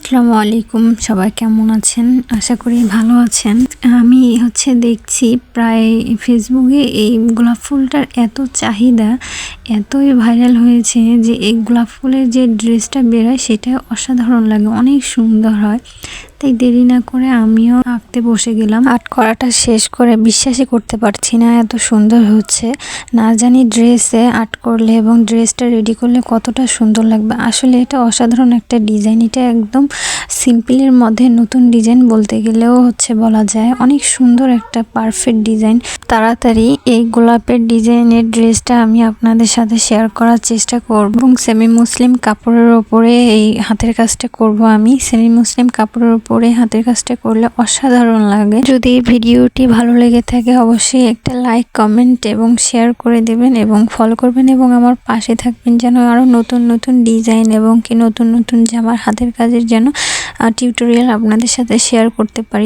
আসসালামু আলাইকুম, সবাই কেমন আছেন? আশা করি ভালো আছেন। আমি দেখছি প্রায় ফেসবুকে এই গোলাপ ফুলটার এত চাহিদা, এতই ভাইরাল হয়েছে যে এই গোলাপ ফুলের যে ড্রেসটা বেরোয় সেটা অসাধারণ লাগে, অনেক সুন্দর হয়। তাই দেরি না করে আমিও আঁকতে বসে গেলাম। আর্ট করাটা শেষ করে বিশ্বাসই করতে পারছি না, এত সুন্দর হচ্ছে। না জানি ড্রেসে আর্ট করলে এবং ড্রেসটা রেডি করলে কতটা সুন্দর লাগবে। আসলে এটা অসাধারণ একটা ডিজাইন, এটা একদম সিম্পলের মধ্যে নতুন ডিজাইন বলতে গেলেও বলা যায়। অনেক সুন্দর একটা পারফেক্ট ডিজাইন। তাড়াতাড়ি এই গোলাপের ডিজাইনের ড্রেসটা আমি আপনাদের সাথে শেয়ার করার চেষ্টা করব এবং সেমি মুসলিম কাপড়ের ওপরে এই হাতের কাজটা করব। আমি সেমি মুসলিম কাপড়ের উপরে হাতের কাজটা করলে অসাধারণ লাগে। যদি ভিডিওটি ভালো লেগে থাকে অবশ্যই একটা লাইক, কমেন্ট এবং শেয়ার করে দেবেন এবং ফলো করবেন এবং আমার পাশে থাকবেন, যেন আরো নতুন নতুন ডিজাইন এবং নতুন নতুন জামার হাতের কাজের যেন টিউটোরিয়াল আপনাদের সাথে শেয়ার করতে পারি।